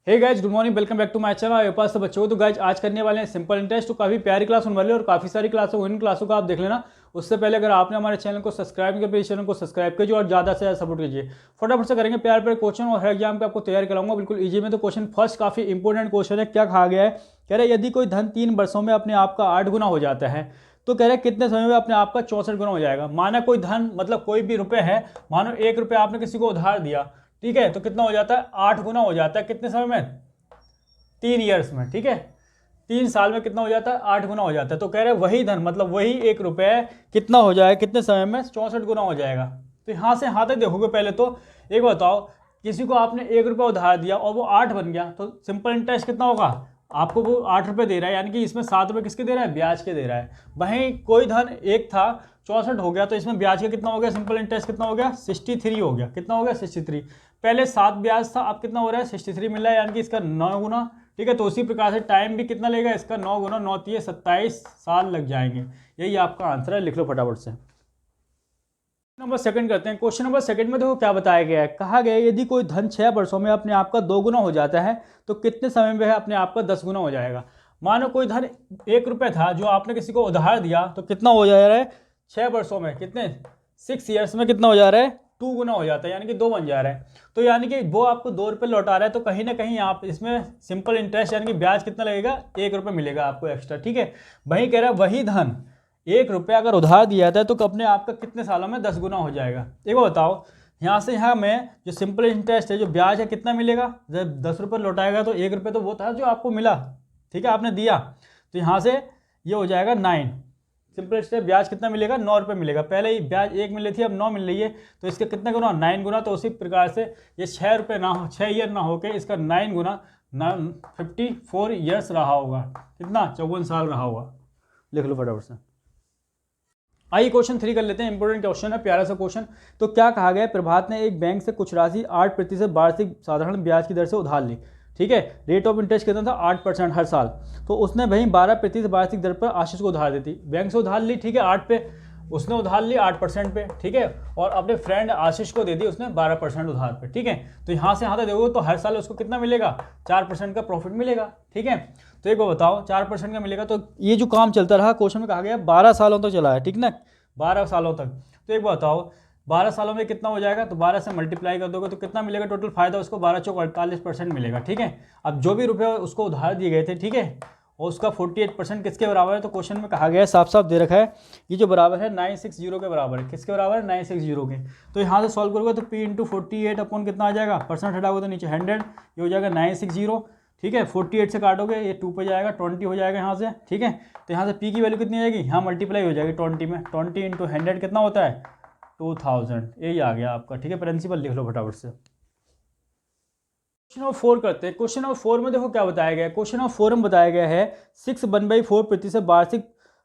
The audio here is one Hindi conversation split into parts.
Hey guys, good morning, welcome back to my channel. मेरे पास तो बच्चों तो गाइज आज करने वाले हैं सिंपल इंटरेस्ट। तो काफ़ी प्यारी क्लास होने वाली है और काफ़ी सारी क्लासों इन क्लासों का आप देख लेना। उससे पहले अगर आपने हमारे चैनल को सब्सक्राइब नहीं किया, चैनल को सब्सक्राइब कीजिए और ज़्यादा से ज़्यादा सपोर्ट कीजिए। फटाफट से करेंगे प्यार प्यारे क्वेश्चन और हर एग्जाम का आपको तैयार कराऊंगा बिल्कुल ईजी में। तो क्वेश्चन फर्स्ट काफ़ी इंपॉर्टेंट क्वेश्चन है। क्या कहा गया है? कह रहे यदि कोई धन 3 वर्षों में अपने आप का 8 गुना हो जाता है तो कह रहे कितने समय में अपने आप का 64 गुना हो जाएगा। माना कोई धन मतलब कोई भी रुपए है, मानो 1 रुपया आपने किसी को उधार दिया, ठीक है, तो कितना हो जाता है? 8 गुना हो जाता है। कितने समय में? 3 ईयर्स में, ठीक है, 3 साल में कितना हो जाता है? 8 गुना हो जाता है। तो कह रहे हैं वही धन मतलब वही 1 रुपये कितना हो जाएगा कितने समय में? 64 गुना हो जाएगा। तो यहाँ से यहाँ तक देखोगे। पहले तो एक बताओ, किसी को आपने 1 रुपया उधार दिया और वो 8 बन गया तो सिंपल इंटरेस्ट कितना होगा? आपको वो 8 रुपये दे रहा है, यानी कि इसमें 7 रुपये किसके दे रहा है? ब्याज के दे रहा है। वहीं कोई धन एक था 64 हो गया तो इसमें ब्याज का कितना हो गया? सिंपल इंटरेस्ट कितना हो गया? 63 हो गया। कितना हो गया? 63। पहले 7 ब्याज था, अब कितना हो रहा है? 63 मिल रहा है, यानी कि इसका 9 गुना। ठीक है, तो उसी प्रकार से टाइम भी कितना लेगा इसका? 9 गुना 9 3 27 साल लग जाएंगे। यही आपका आंसर है, लिख लो फटाफट से। नंबर सेकंड करते हैं। क्वेश्चन नंबर सेकंड में देखो क्या बताया गया है। कहा गया है यदि कोई धन 6 वर्षों में अपने आप का 2 गुना हो जाता है तो कितने समय में है अपने आप का 10 गुना हो जाएगा। मानो कोई धन 1 रुपये था जो आपने किसी को उधार दिया तो कितना हो जा रहा है 6 वर्षों में? कितने? 6 ईयर्स में कितना हो जा रहा है? 2 गुना हो जाता है, यानी कि 2 बन जा रहा है। तो यानी कि वो आपको 2 रुपये लौटा रहा है तो कहीं ना कहीं आप इसमें सिंपल इंटरेस्ट यानी कि ब्याज कितना लगेगा? 1 रुपये मिलेगा आपको एक्स्ट्रा। ठीक है, वही कह रहा है वही धन 1 रुपया अगर उधार दिया था तो अपने आपका कितने सालों में 10 गुना हो जाएगा। एक बताओ, यहाँ से यहाँ में जो सिंपल इंटरेस्ट है जो ब्याज है कितना मिलेगा? जब 10 रुपये लौटाएगा तो 1 रुपये तो वो था जो आपको मिला, ठीक है, आपने दिया, तो यहाँ से ये हो जाएगा 9। सिंपल इंटरेस्ट ब्याज कितना मिलेगा? 9 रुपये मिलेगा। पहले ही ब्याज 1 मिल रही थी, अब 9 मिल रही है, तो इसके कितने गुना? 9 गुना। तो उसी प्रकार से ये 6 रुपये ना हो, 6 ईयर ना होकर इसका 9 गुना 54 ईयर्स रहा होगा। कितना? 54 साल रहा होगा। लिख लो फटाफट से। आइए क्वेश्चन 3 कर लेते हैं। इंपॉर्टेंट क्वेश्चन है, प्यारा सा क्वेश्चन। तो क्या कहा गया है? प्रभात ने एक बैंक से कुछ राशि 8% वार्षिक साधारण ब्याज की दर से उधार ली। ठीक है, रेट ऑफ इंटरेस्ट कितना था? 8% हर साल। तो उसने वहीं 12% वार्षिक दर पर आशीष को उधार दी थी। बैंक से उधार ली, ठीक है, 8 पे, उसने उधार ली 8% पे, ठीक है, और अपने फ्रेंड आशीष को दे दी उसने 12% उधार पे। ठीक है, तो यहाँ से यहाँ तक देखोगे तो हर साल उसको कितना मिलेगा? 4% का प्रॉफिट मिलेगा। ठीक है, तो एक बार बताओ 4% का मिलेगा तो ये जो काम चलता रहा, क्वेश्चन में कहा गया 12 सालों तक चला है, ठीक ना, 12 सालों तक। तो एक बार बताओ 12 सालों में कितना हो जाएगा? तो 12 से मल्टीप्लाई कर दोगे तो कितना मिलेगा टोटल फायदा उसको? 12 चौक 48% मिलेगा। ठीक है, अब जो भी रुपये उसको उधार दिए गए थे, ठीक है, और उसका 48% किसके बराबर है? तो क्वेश्चन में कहा गया है, साफ साफ दे रखा है, ये जो बराबर है 960 के बराबर है। किसके बराबर है? 960 के। तो यहाँ से सॉल्व करोगे तो P इंटू 48 अपॉन कितना आ जाएगा? परसेंट हटाओगे तो नीचे 100, ये हो जाएगा 960। ठीक है, 48 से काटोगे ये 2 पे जाएगा, 20 हो जाएगा यहाँ से। ठीक है, तो यहाँ से P की वैल्यू कितनी आएगी? यहाँ मल्टीप्लाई हो जाएगी 20 में। 20 इंटू 100 कितना होता है? 2000। यही आ गया आपका। ठीक है, प्रिंसिपल लिख लो फटाफट से। क्वेश्चन नंबर 4 करते हैं। क्वेश्चन नंबर 4 में देखो क्या बताया गया है। क्वेश्चन नंबर 4 में बताया गया है 6/4% वार्षिक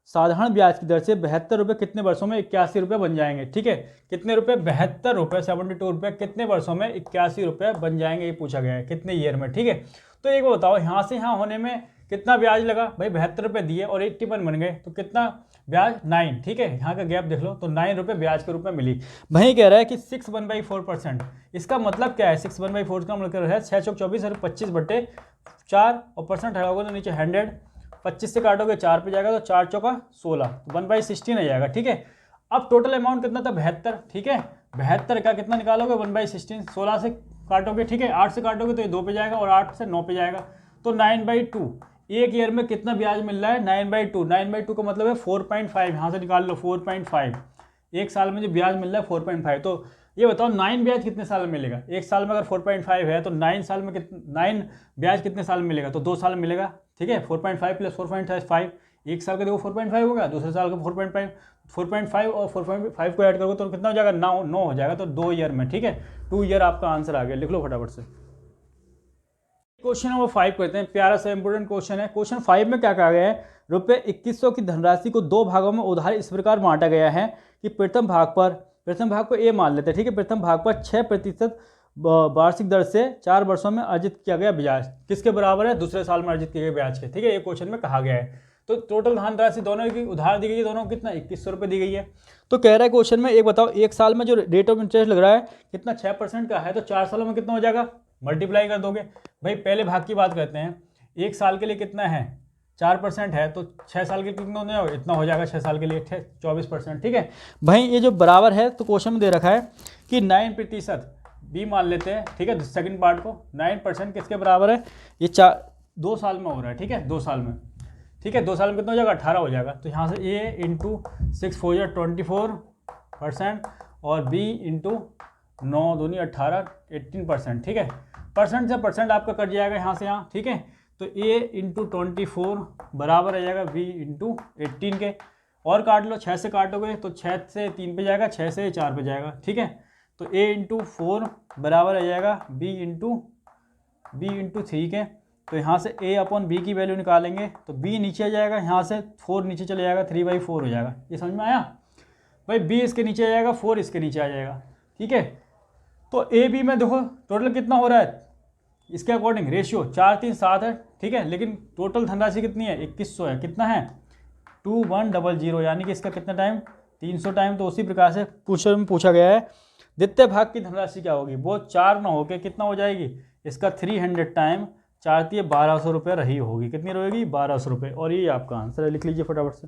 साधारण ब्याज की दर से 72 रुपये कितने वर्षों में 81 रुपये बन जाएंगे। ठीक है, कितने रुपये? 72 रुपये, 72 रुपये कितने वर्षों में 81 रुपये बन जाएंगे, ये पूछा गया है, कितने ईयर में। ठीक है, तो एक बताओ यहाँ से यहाँ होने में कितना ब्याज लगा? भाई 72 रुपये दिए और 81 बन गए तो कितना ब्याज? 9। ठीक है, यहाँ का गैप देख लो तो 9 रुपये ब्याज के रूप में मिली। वहीं कह रहा है कि 6/4%। इसका मतलब क्या है? 6/4 का मतलब है 6 चौक 24 और 25/4 और परसेंट हटाओगे तो नीचे 100, 25 से काटोगे 4 पे जाएगा तो 4 चौका 16, 1/16 आ जाएगा। ठीक है, अब टोटल अमाउंट कितना था? 72। ठीक है, 72 का कितना निकालोगे? 1/16। 16 से काटोगे, ठीक है, 8 से काटोगे तो ये 2 पे जाएगा और 8 से 9 पे जाएगा तो 9/2। एक ईयर में कितना ब्याज मिल रहा है? 9/2। 9/2 का मतलब है 4.5। यहाँ से निकाल लो 4.5। एक साल में जो ब्याज मिल रहा है 4.5। तो ये बताओ 9 ब्याज कितने साल में मिलेगा? एक साल में अगर 4.5 है तो 9 साल में 9 ब्याज कितने साल में मिलेगा? तो 2 साल में मिलेगा। ठीक है, 4.5 प्लस 4.5, एक साल का देखो 4.5 होगा, दूसरे साल का 4.5 और 4.5 को ऐड करोगे तो कितना हो जाएगा? 9 हो जाएगा। तो 2 ईयर में। ठीक है, 2 ईयर आपका आंसर आ गया। लिख लो फटाफट से। क्वेश्चन नंबर 5 करते हैं। प्यारा सा इंपोर्टेंट क्वेश्चन है। क्वेश्चन 5 में क्या कहा गया है? रुपये 2100 की धनराशि को 2 भागों में उधार इस प्रकार बांटा गया है कि प्रथम भाग को ए मान लेते हैं। ठीक है, प्रथम भाग पर 6% वार्षिक दर से 4 वर्षों में अर्जित किया गया ब्याज किसके बराबर है? दूसरे साल में अर्जित किए गए ब्याज के। ठीक है, ये क्वेश्चन में कहा गया है। तो टोटल धनराशि दोनों की उधार दी गई है, दोनों कितना? 2100 रुपये दी गई है। तो कह रहा है क्वेश्चन में एक बताओ, एक साल में जो रेट ऑफ इंटरेस्ट लग रहा है कितना? 6% का है, तो 4 सालों में कितना हो जाएगा? मल्टीप्लाई कर दोगे। भाई पहले भाग की बात करते हैं, 1 साल के लिए कितना है 4% है, तो 6 साल के लिए कितना हो जाएगा, इतना हो जाएगा 6 साल के लिए 24%। ठीक है भाई, ये जो बराबर है तो क्वेश्चन में दे रखा है कि 9% बी मान लेते हैं। ठीक है, सेकंड पार्ट को 9% किसके बराबर है, ये 2 साल में हो रहा है। ठीक है, 2 साल में। ठीक है, 2 साल में कितना हो जाएगा 18 हो जाएगा। तो यहाँ से ए इंटू 6 हो जाए 24% और बी इंटू 9 दूनी 18 18%। ठीक है, परसेंट से परसेंट आपका कट जाएगा यहाँ से यहाँ। ठीक है, तो ए इंटू 24 बराबर आ जाएगा बी इंटू 18 के। और काट लो, 6 से काटोगे तो 6 से 3 पे जाएगा, 6 से 4 पे जाएगा। ठीक है, तो a इंटू 4 बराबर आ जाएगा b इंटू 3 के। तो यहाँ से a अपॉन b की वैल्यू निकालेंगे तो b नीचे आ जाएगा, यहाँ से 4 नीचे चले जाएगा, 3/4 हो जाएगा। ये समझ में आया भाई, b इसके नीचे आ जाएगा, 4 इसके नीचे आ जाएगा। ठीक है, तो a b में देखो टोटल कितना हो रहा है, इसके अकॉर्डिंग रेशियो 4 3 7 है। ठीक है, लेकिन टोटल धनराशि कितनी है 2100 है। कितना है 2100, यानी कि इसका कितना टाइम 300 टाइम। तो उसी प्रकार से क्वेश्चन में पूछा गया है द्वितीय भाग की धनराशि क्या होगी, वो 4 ना होकर कितना हो जाएगी, इसका 300 टाइम 4 × 1200 रुपये रही होगी। कितनी रहेगी 1200 रुपये। और ये आपका आंसर है, लिख लीजिए फटाफट से।